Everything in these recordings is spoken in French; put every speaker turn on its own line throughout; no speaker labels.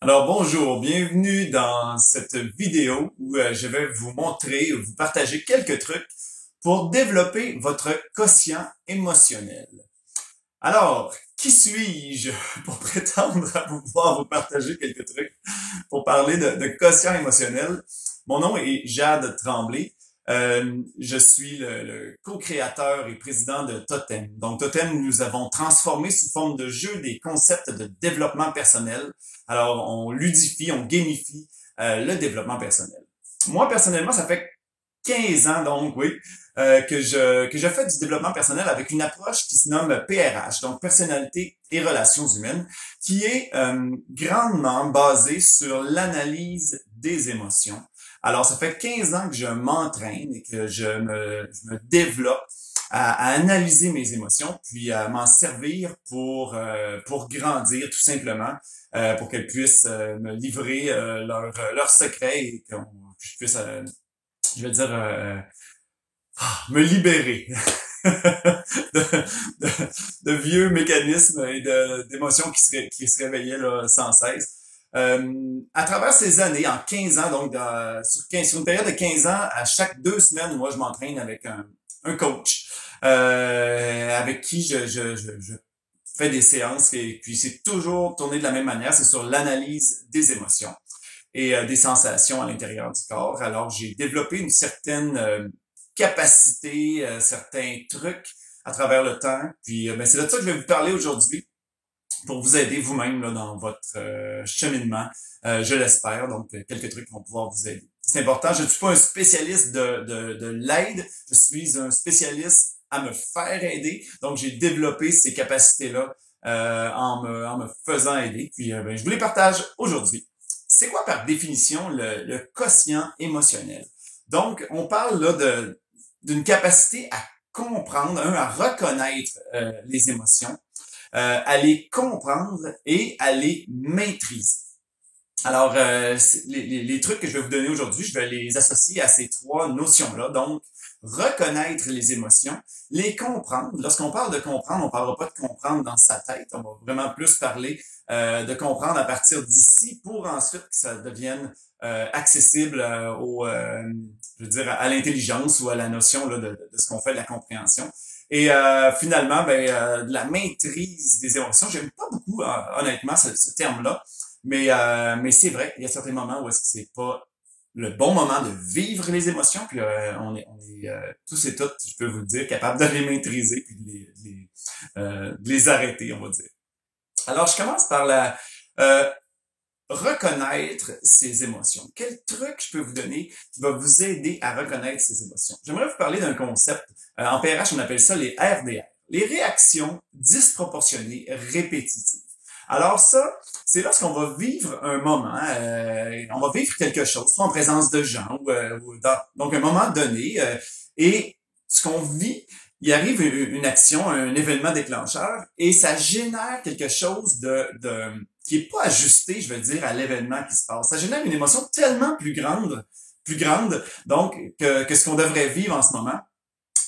Alors bonjour, bienvenue dans cette vidéo où je vais vous montrer, vous partager quelques trucs pour développer votre quotient émotionnel. Alors, qui suis-je pour prétendre à pouvoir vous partager quelques trucs pour parler de quotient émotionnel? Mon nom est Jade Tremblay. Je suis le co-créateur et président de Totem. Donc, Totem, nous avons transformé sous forme de jeu des concepts de développement personnel. Alors, on ludifie, on gamifie le développement personnel. Moi, personnellement, ça fait 15 ans, donc oui, que je fais du développement personnel avec une approche qui se nomme PRH, donc personnalité et relations humaines, qui est grandement basée sur l'analyse des émotions. Alors, ça fait 15 ans que je m'entraîne et que je me développe à analyser mes émotions, puis à m'en servir pour grandir tout simplement, pour qu'elles puissent me livrer leurs secrets et que je puisse, je vais dire, me libérer de, de, de vieux mécanismes et d'émotions qui se réveillaient là, sans cesse. À travers ces années, en 15 ans, donc sur une période de 15 ans, à chaque 2 semaines, moi, je m'entraîne avec un coach avec qui je fais des séances et puis c'est toujours tourné de la même manière, c'est sur l'analyse des émotions et des sensations à l'intérieur du corps. Alors, j'ai développé une certaine capacité, certains trucs à travers le temps. Puis, ben, c'est de ça que je vais vous parler aujourd'hui pour vous aider vous-même là, dans votre cheminement, je l'espère. Donc, quelques trucs qui vont pouvoir vous aider. C'est important, je ne suis pas un spécialiste de l'aide, je suis un spécialiste à me faire aider. Donc, j'ai développé ces capacités-là en me faisant aider. Puis, ben, je vous les partage aujourd'hui. C'est quoi par définition le quotient émotionnel? Donc, on parle là d'une capacité à comprendre, à reconnaître les émotions, à les comprendre et à les maîtriser. Alors, les trucs que je vais vous donner aujourd'hui, je vais les associer à ces trois notions-là. Donc, reconnaître les émotions, les comprendre. Lorsqu'on parle de comprendre, on parlera pas de comprendre dans sa tête. On va vraiment plus parler de comprendre à partir d'ici pour ensuite que ça devienne accessible je veux dire, à l'intelligence ou à la notion là, de ce qu'on fait de la compréhension. Et finalement, de la maîtrise des émotions. J'aime pas beaucoup, honnêtement, ce terme-là. Mais c'est vrai, il y a certains moments où est-ce que c'est pas le bon moment de vivre les émotions, puis on est tous et toutes, je peux vous le dire, capables de les maîtriser puis de les arrêter, on va dire. Alors, je commence par euh, reconnaître ses émotions. Quel truc je peux vous donner qui va vous aider à reconnaître ses émotions? J'aimerais vous parler d'un concept. En PRH, on appelle ça les RDR, les réactions disproportionnées répétitives. Alors ça, c'est lorsqu'on va vivre un moment, on va vivre quelque chose, soit en présence de gens, donc un moment donné, et ce qu'on vit, il arrive une action, un événement déclencheur, et ça génère quelque chose qui est pas ajusté, je veux dire, à l'événement qui se passe. Ça génère une émotion tellement plus grande, donc que ce qu'on devrait vivre en ce moment.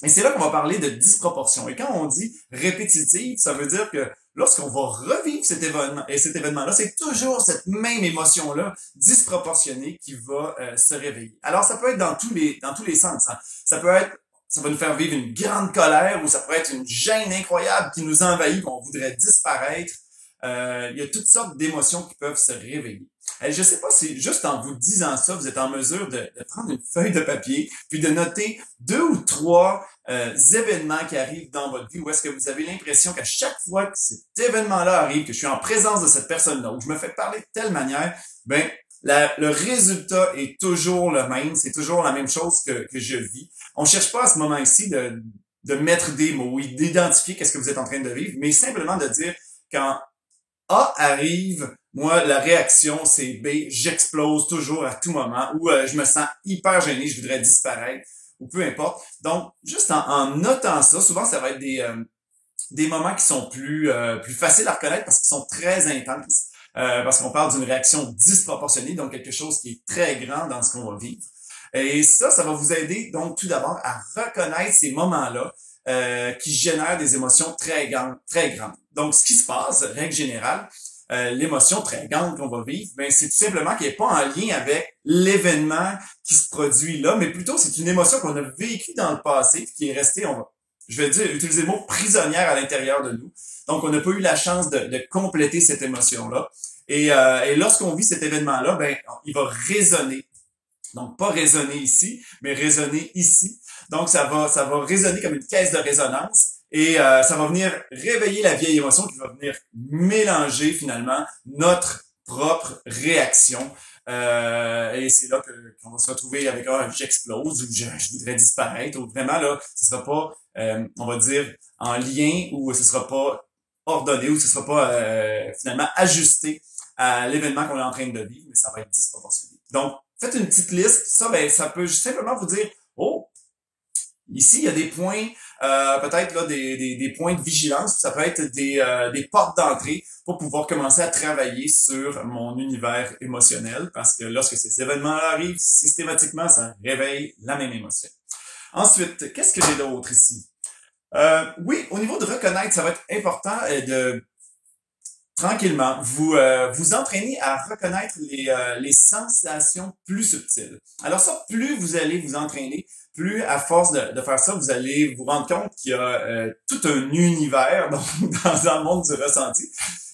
Et c'est là qu'on va parler de disproportion. Et quand on dit répétitive, ça veut dire que lorsqu'on va revivre cet événement-là, c'est toujours cette même émotion-là disproportionnée qui va se réveiller. Alors, ça peut être dans tous les sens. Hein. Ça va nous faire vivre une grande colère ou ça peut être une gêne incroyable qui nous envahit, qu'on voudrait disparaître. Il y a toutes sortes d'émotions qui peuvent se réveiller. Et je sais pas si juste en vous disant ça, vous êtes en mesure de prendre une feuille de papier puis de noter 2 ou 3 événements qui arrivent dans votre vie où est-ce que vous avez l'impression qu'à chaque fois que cet événement-là arrive, que je suis en présence de cette personne-là, où je me fais parler de telle manière, ben le résultat est toujours le même, c'est toujours la même chose que je vis. On cherche pas à ce moment-ci de mettre des mots, d'identifier qu'est-ce que vous êtes en train de vivre, mais simplement de dire quand A arrive, moi, la réaction, c'est B, j'explose toujours à tout moment, ou je me sens hyper gêné, je voudrais disparaître, ou peu importe. Donc, juste en notant ça, souvent, ça va être des moments qui sont plus faciles à reconnaître parce qu'ils sont très intenses, parce qu'on parle d'une réaction disproportionnée, donc quelque chose qui est très grand dans ce qu'on va vivre. Et ça va vous aider, donc, tout d'abord, à reconnaître ces moments-là qui génèrent des émotions très grandes, très grandes. Donc, ce qui se passe, règle générale, l'émotion très grande qu'on va vivre, ben c'est tout simplement qu'elle n'est pas en lien avec l'événement qui se produit là, mais plutôt c'est une émotion qu'on a vécue dans le passé, qui est restée, je vais dire, utiliser le mot prisonnière à l'intérieur de nous. Donc, on n'a pas eu la chance de compléter cette émotion-là. Et lorsqu'on vit cet événement-là, ben, il va résonner. Donc, pas résonner ici, mais résonner ici. Donc, ça va résonner comme une caisse de résonance. Et ça va venir réveiller la vieille émotion qui va venir mélanger finalement notre propre réaction. Et c'est là qu'on va se retrouver avec j'explose ou je voudrais disparaître. Ou vraiment là, ce sera pas, on va dire, en lien ou ce sera pas ordonné ou ce sera pas finalement ajusté à l'événement qu'on est en train de vivre, mais ça va être disproportionné. Donc, faites une petite liste. Ça, ben, ça peut simplement vous dire, oh, ici, il y a des points, peut-être là des points de vigilance. Ça peut être des portes d'entrée pour pouvoir commencer à travailler sur mon univers émotionnel, parce que lorsque ces événements-là arrivent, systématiquement, ça réveille la même émotion. Ensuite, qu'est-ce que j'ai d'autre ici? Oui, au niveau de reconnaître, ça va être important de tranquillement vous entraîner à reconnaître les sensations plus subtiles. Alors ça, plus vous allez vous entraîner, plus à force de faire ça, vous allez vous rendre compte qu'il y a tout un univers dans le monde du ressenti.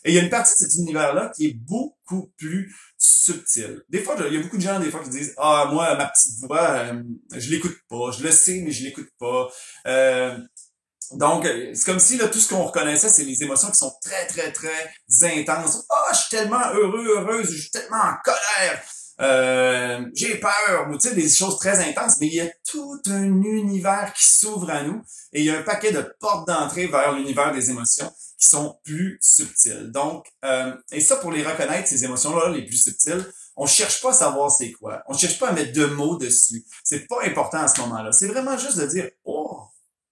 Et il y a une partie de cet univers-là qui est beaucoup plus subtile. Des fois, il y a beaucoup de gens des fois qui disent ah moi ma petite voix, je l'écoute pas, je le sais mais je l'écoute pas. Donc, c'est comme si là, tout ce qu'on reconnaissait, c'est les émotions qui sont très, très, très intenses. Ah, je suis tellement heureuse, je suis tellement en colère, j'ai peur, ou tu sais, des choses très intenses, mais il y a tout un univers qui s'ouvre à nous et il y a un paquet de portes d'entrée vers l'univers des émotions qui sont plus subtiles. Donc, et ça, pour les reconnaître, ces émotions-là, les plus subtiles, on cherche pas à savoir c'est quoi. On cherche pas à mettre de mots dessus. C'est pas important à ce moment-là. C'est vraiment juste de dire, oh,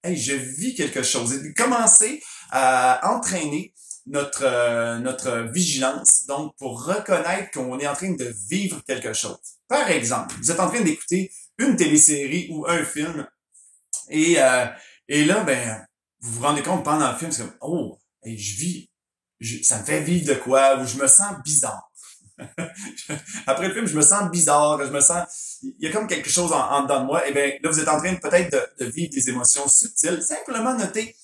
hey, je vis quelque chose. Et de commencer à entraîner notre vigilance, donc pour reconnaître qu'on est en train de vivre quelque chose. Par exemple, vous êtes en train d'écouter une télésérie ou un film et là, ben, vous vous rendez compte pendant le film, c'est comme oh, hey, ça me fait vivre de quoi, ou je me sens bizarre. Après le film, je me sens bizarre, il y a comme quelque chose en dedans de moi. Et bien, là, vous êtes en train peut-être de vivre des émotions subtiles. Simplement noter,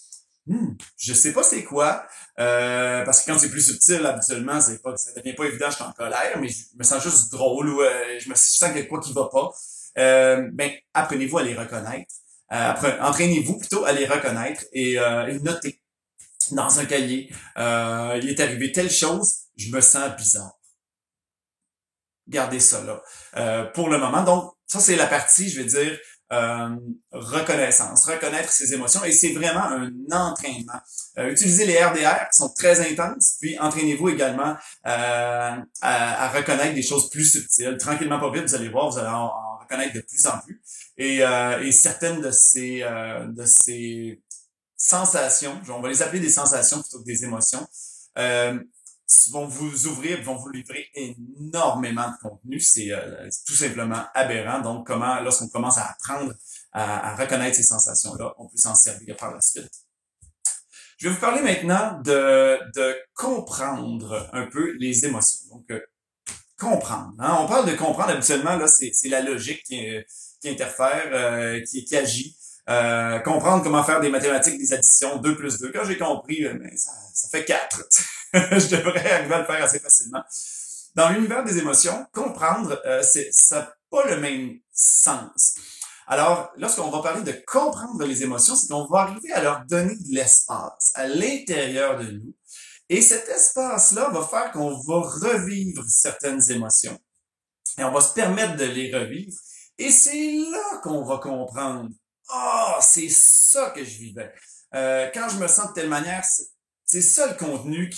je sais pas c'est quoi, parce que quand c'est plus subtil, habituellement, ça devient pas évident, je suis en colère, mais je me sens juste drôle ou je sens qu'il y a quoi qui va pas. Ben, apprenez-vous à les reconnaître. Entraînez-vous plutôt à les reconnaître et notez dans un cahier, il est arrivé telle chose, je me sens bizarre. Gardez ça là pour le moment. Donc, ça, c'est la partie, je vais dire, reconnaissance, reconnaître ses émotions. Et c'est vraiment un entraînement. Utilisez les RDR qui sont très intenses, puis entraînez-vous également à reconnaître des choses plus subtiles. Tranquillement, pas vite, vous allez voir, vous allez en reconnaître de plus en plus. Et certaines de ces sensations, on va les appeler des sensations plutôt que des émotions, vont vous ouvrir, vont vous livrer énormément de contenu. C'est tout simplement aberrant. Donc, lorsqu'on commence à apprendre à reconnaître ces sensations-là, on peut s'en servir par la suite. Je vais vous parler maintenant de comprendre un peu les émotions. Donc, comprendre. Hein? On parle de comprendre habituellement, là, c'est la logique qui interfère, qui agit. Comprendre comment faire des mathématiques, des additions, 2 plus 2. Quand j'ai compris, ben, ça fait 4. Je devrais arriver à le faire assez facilement. Dans l'univers des émotions, comprendre, ça n'a pas le même sens. Alors, lorsqu'on va parler de comprendre les émotions, c'est qu'on va arriver à leur donner de l'espace à l'intérieur de nous. Et cet espace-là va faire qu'on va revivre certaines émotions. Et on va se permettre de les revivre. Et c'est là qu'on va comprendre. Ah, c'est ça que je vivais. Quand je me sens de telle manière, c'est ça le contenu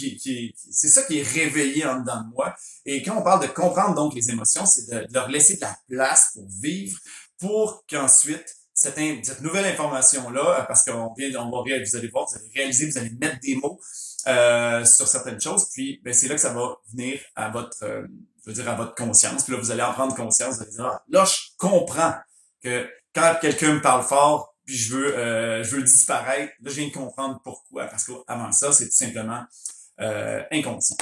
c'est ça qui est réveillé en dedans de moi. Et quand on parle de comprendre donc les émotions, c'est de leur laisser de la place pour vivre, pour qu'ensuite cette nouvelle information-là, parce vous allez voir, vous allez réaliser, vous allez mettre des mots sur certaines choses, puis ben, c'est là que ça va venir à votre conscience. Puis là, vous allez en prendre conscience, vous allez dire, ah, là, je comprends que quand quelqu'un me parle fort, puis je veux disparaître, là, je viens de comprendre pourquoi. Parce qu'avant ça, c'est tout simplement inconscient.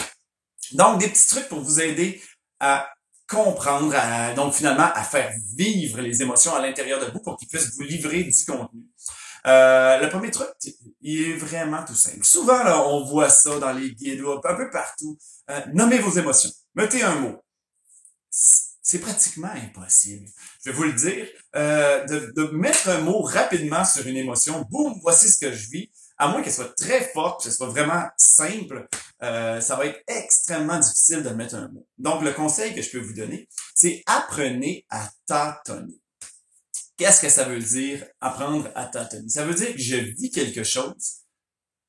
Donc, des petits trucs pour vous aider à comprendre, donc finalement à faire vivre les émotions à l'intérieur de vous pour qu'ils puissent vous livrer du contenu. Le premier truc, il est vraiment tout simple. Souvent, là, on voit ça dans les guides, un peu partout. Nommez vos émotions. Mettez un mot. C'est pratiquement impossible. Je vais vous le dire. De mettre un mot rapidement sur une émotion, boum, voici ce que je vis. À moins qu'elle soit très forte, que ce soit vraiment simple, ça va être extrêmement difficile de mettre un mot. Donc, le conseil que je peux vous donner, c'est apprenez à tâtonner. Qu'est-ce que ça veut dire, apprendre à tâtonner? Ça veut dire que je vis quelque chose,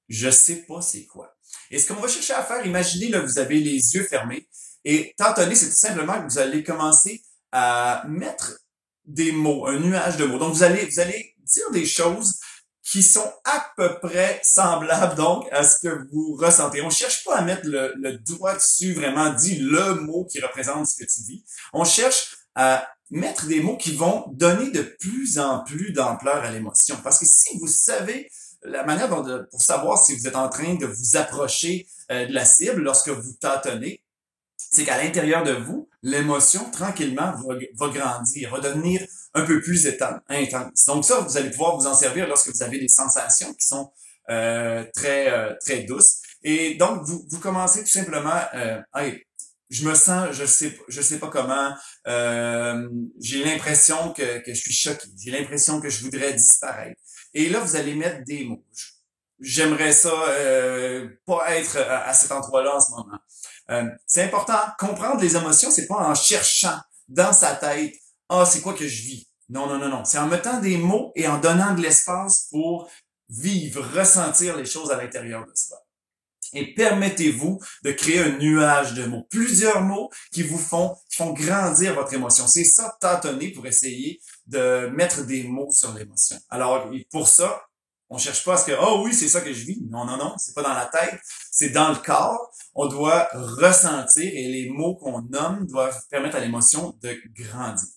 je sais pas c'est quoi. Et ce qu'on va chercher à faire, imaginez, là, vous avez les yeux fermés, et tâtonner, c'est tout simplement que vous allez commencer à mettre des mots, un nuage de mots. Donc, vous allez dire des choses qui sont à peu près semblables, donc, à ce que vous ressentez. On cherche pas à mettre le doigt dessus, vraiment, dit le mot qui représente ce que tu vis. On cherche à mettre des mots qui vont donner de plus en plus d'ampleur à l'émotion. Parce que si vous savez la manière pour savoir si vous êtes en train de vous approcher de la cible lorsque vous tâtonnez, c'est qu'à l'intérieur de vous, l'émotion, tranquillement, va grandir, va devenir un peu plus intense. Donc ça, vous allez pouvoir vous en servir lorsque vous avez des sensations qui sont très douces. Et donc, vous commencez tout simplement, hey, je me sens, je sais pas comment, j'ai l'impression que je suis choqué, j'ai l'impression que je voudrais disparaître. Et là, vous allez mettre des mots. J'aimerais ça pas être à cet endroit-là en ce moment. C'est important, comprendre les émotions, c'est pas en cherchant dans sa tête, ah, c'est quoi que je vis? Non, non, non, non. C'est en mettant des mots et en donnant de l'espace pour vivre, ressentir les choses à l'intérieur de soi. Et permettez-vous de créer un nuage de mots, plusieurs mots qui font grandir votre émotion. C'est ça, tâtonner pour essayer de mettre des mots sur l'émotion. Alors, pour ça, on cherche pas à ce que, oh oui, c'est ça que je vis. Non, non, non, c'est pas dans la tête, c'est dans le corps. On doit ressentir et les mots qu'on nomme doivent permettre à l'émotion de grandir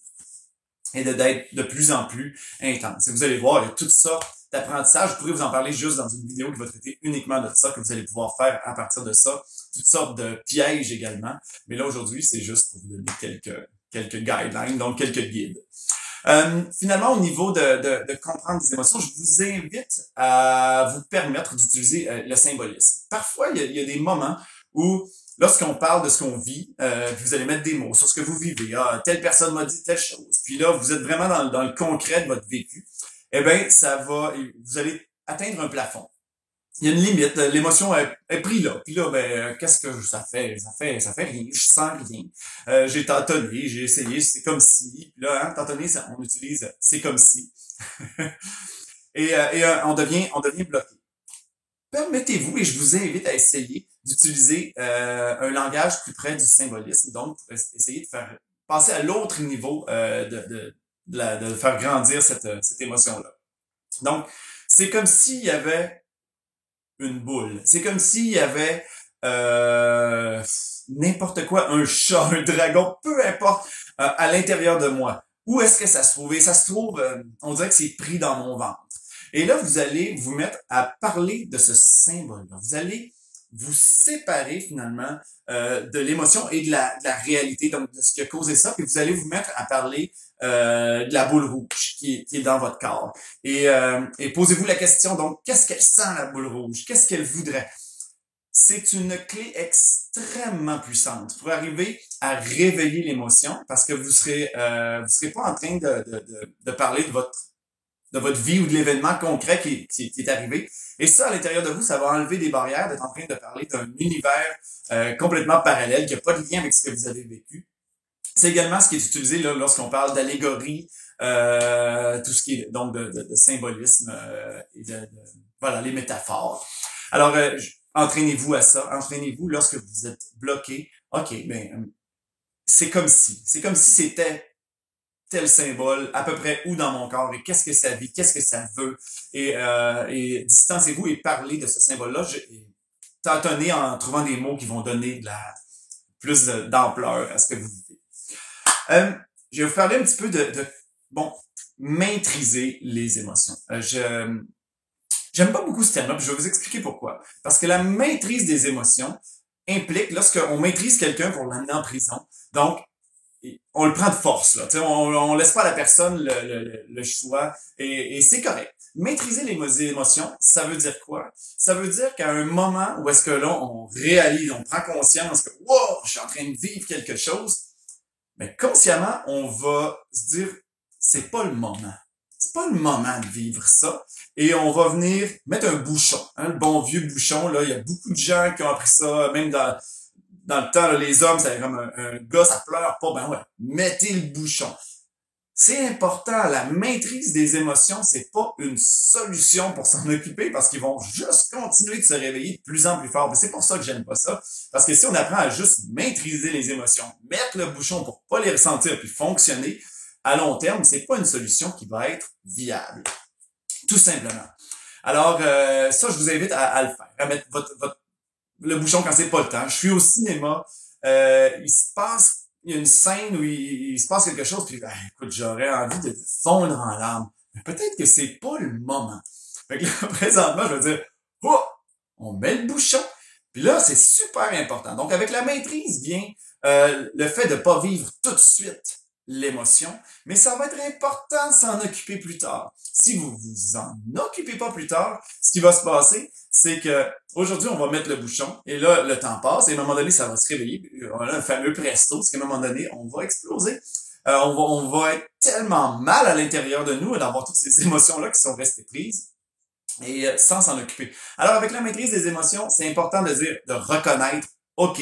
et d'être de plus en plus intense. Et vous allez voir, il y a toutes sortes d'apprentissage. Je pourrais vous en parler juste dans une vidéo qui va traiter uniquement de ça, que vous allez pouvoir faire à partir de ça. Toutes sortes de pièges également. Mais là, aujourd'hui, c'est juste pour vous donner quelques guidelines, donc quelques guides. Finalement, au niveau de comprendre les émotions, je vous invite à vous permettre d'utiliser le symbolisme. Parfois, il y a des moments où, lorsqu'on parle de ce qu'on vit, vous allez mettre des mots sur ce que vous vivez. Ah, telle personne m'a dit telle chose. Puis là, vous êtes vraiment dans le concret de votre vécu. Eh bien, vous allez atteindre un plafond. Il y a une limite, l'émotion est prise là. Puis là, qu'est-ce que ça fait? Ça fait rien, je sens rien. J'ai tâtonné, j'ai essayé, c'est comme si. Puis là, tâtonner, on utilise c'est comme si. On devient bloqué. Permettez-vous, et je vous invite à essayer d'utiliser un langage plus près du symbolisme, donc pour essayer de faire passer à l'autre niveau de faire grandir cette émotion-là. Donc, c'est comme s'il y avait une boule. C'est comme s'il y avait n'importe quoi, un chat, un dragon, peu importe, à l'intérieur de moi. Où est-ce que ça se trouve? Et ça se trouve, on dirait que c'est pris dans mon ventre. Et là, vous allez vous mettre à parler de ce symbole-là. Vous allez vous séparer finalement de l'émotion et de la réalité, donc de ce qui a causé ça, puis vous allez vous mettre à parler de la boule rouge qui est dans votre corps. Et posez-vous la question, donc, qu'est-ce qu'elle sent, la boule rouge? Qu'est-ce qu'elle voudrait? C'est une clé extrêmement puissante pour arriver à réveiller l'émotion, parce que vous serez pas en train de parler de votre vie ou de l'événement concret qui est arrivé. Et ça, à l'intérieur de vous, ça va enlever des barrières d'être en train de parler d'un univers complètement parallèle qui n'a pas de lien avec ce que vous avez vécu. C'est également ce qui est utilisé là, lorsqu'on parle d'allégorie, tout ce qui est donc de symbolisme et voilà, les métaphores. Alors, entraînez-vous à ça. Entraînez-vous lorsque vous êtes bloqué. OK, c'est comme si c'était tel symbole, à peu près où dans mon corps, et qu'est-ce que ça vit, qu'est-ce que ça veut, et distancez-vous et parlez de ce symbole-là. Tâtonnez en trouvant des mots qui vont donner plus d'ampleur à ce que vous vivez. Je vais vous parler un petit peu maîtriser les émotions. J'aime pas beaucoup ce terme-là, puis je vais vous expliquer pourquoi. Parce que la maîtrise des émotions, implique lorsqu'on maîtrise quelqu'un pour l'amener en prison. Donc, on le prend de force, là. On laisse pas à la personne le choix et c'est correct. Maîtriser les émotions, ça veut dire quoi? Ça veut dire qu'à un moment où est-ce que là, on réalise, on prend conscience que wow, je suis en train de vivre quelque chose, mais consciemment, on va se dire c'est pas le moment. C'est pas le moment de vivre ça. Et on va venir mettre un bouchon, hein, le bon vieux bouchon. Là, il y a beaucoup de gens qui ont appris ça, même dans le temps, là, les hommes, c'est comme un gars, ça pleure pas, ben ouais, mettez le bouchon. C'est important, la maîtrise des émotions, c'est pas une solution pour s'en occuper parce qu'ils vont juste continuer de se réveiller de plus en plus fort. C'est pour ça que j'aime pas ça. Parce que si on apprend à juste maîtriser les émotions, mettre le bouchon pour pas les ressentir puis fonctionner, à long terme, c'est pas une solution qui va être viable. Tout simplement. Alors, ça, je vous invite à le faire, à mettre le bouchon quand c'est pas le temps. Je suis au cinéma, il y a une scène où il se passe quelque chose, puis ben, écoute, j'aurais envie de fondre en larmes. Mais peut-être que c'est pas le moment. Fait que là, présentement, je vais dire, oh, on met le bouchon. Puis là, c'est super important. Donc, avec la maîtrise vient le fait de pas vivre tout de suite l'émotion, mais ça va être important de s'en occuper plus tard. Si vous vous en occupez pas plus tard, ce qui va se passer, c'est que aujourd'hui, on va mettre le bouchon, et là, le temps passe, et à un moment donné, ça va se réveiller. On a un fameux presto, c'est qu'à un moment donné, on va exploser. On va être tellement mal à l'intérieur de nous d'avoir toutes ces émotions-là qui sont restées prises, et sans s'en occuper. Alors, avec la maîtrise des émotions, c'est important de dire, de reconnaître, OK,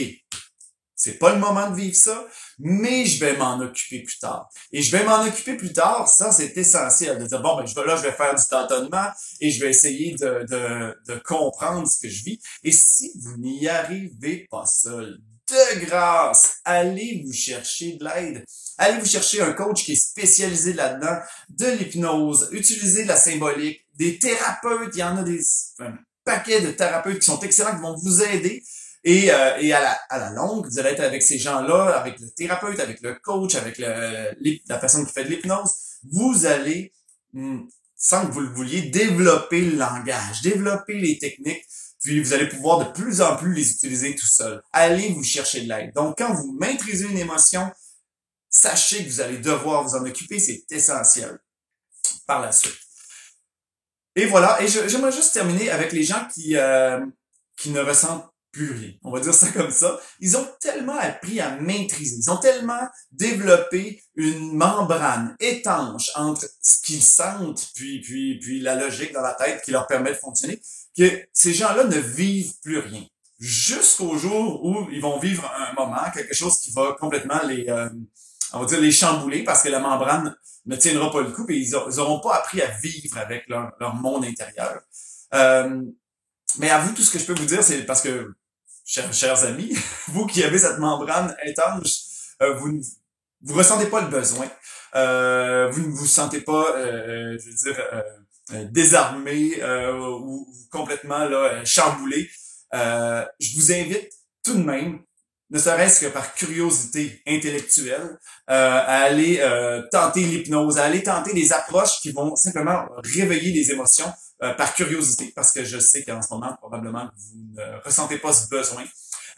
c'est pas le moment de vivre ça, mais je vais m'en occuper plus tard. Et je vais m'en occuper plus tard, ça c'est essentiel, de dire, bon, ben je vais faire du tâtonnement et je vais essayer de comprendre ce que je vis. Et si vous n'y arrivez pas seul, de grâce, allez vous chercher de l'aide. Allez vous chercher un coach qui est spécialisé là-dedans, de l'hypnose, utilisez la symbolique, des thérapeutes, il y en a un paquet de thérapeutes qui sont excellents, qui vont vous aider. Et à la longue, vous allez être avec ces gens-là, avec le thérapeute, avec le coach, avec la personne qui fait de l'hypnose. Vous allez, sans que vous le vouliez, développer le langage, développer les techniques, puis vous allez pouvoir de plus en plus les utiliser tout seul. Allez vous chercher de l'aide. Donc, quand vous maîtrisez une émotion, sachez que vous allez devoir vous en occuper, c'est essentiel par la suite. Et voilà, et j'aimerais juste terminer avec les gens qui ne ressentent plus rien. On va dire ça comme ça. Ils ont tellement appris à maîtriser. Ils ont tellement développé une membrane étanche entre ce qu'ils sentent puis la logique dans la tête qui leur permet de fonctionner que ces gens-là ne vivent plus rien. Jusqu'au jour où ils vont vivre un moment, quelque chose qui va complètement on va dire les chambouler parce que la membrane ne tiendra pas le coup et ils auront pas appris à vivre avec leur monde intérieur. Mais à vous, tout ce que je peux vous dire, c'est parce que chers amis, vous qui avez cette membrane étanche, vous ressentez pas le besoin. Vous ne vous sentez pas, je veux dire, désarmé ou complètement là chamboulé. Je vous invite tout de même, ne serait-ce que par curiosité intellectuelle, à aller tenter l'hypnose, à aller tenter des approches qui vont simplement réveiller les émotions par curiosité, parce que je sais qu'en ce moment, probablement, vous ne ressentez pas ce besoin.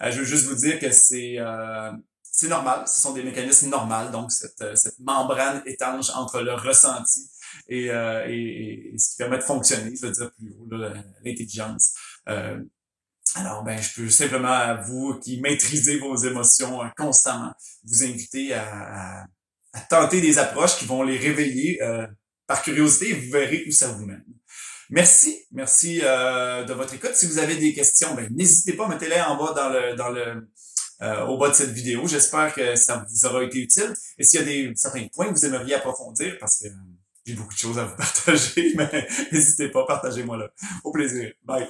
Je veux juste vous dire que c'est normal, ce sont des mécanismes normaux, donc cette membrane étanche entre le ressenti et ce qui permet de fonctionner, je veux dire plus haut, l'intelligence. Alors, ben, je peux simplement, à vous qui maîtrisez vos émotions constamment, vous inviter à tenter des approches qui vont les réveiller par curiosité et vous verrez où ça vous mène. Merci de votre écoute. Si vous avez des questions, ben, n'hésitez pas, mettez-les en bas au bas de cette vidéo. J'espère que ça vous aura été utile. Et s'il y a certains points que vous aimeriez approfondir, parce que j'ai beaucoup de choses à vous partager, mais n'hésitez pas, partagez-moi là. Au plaisir. Bye.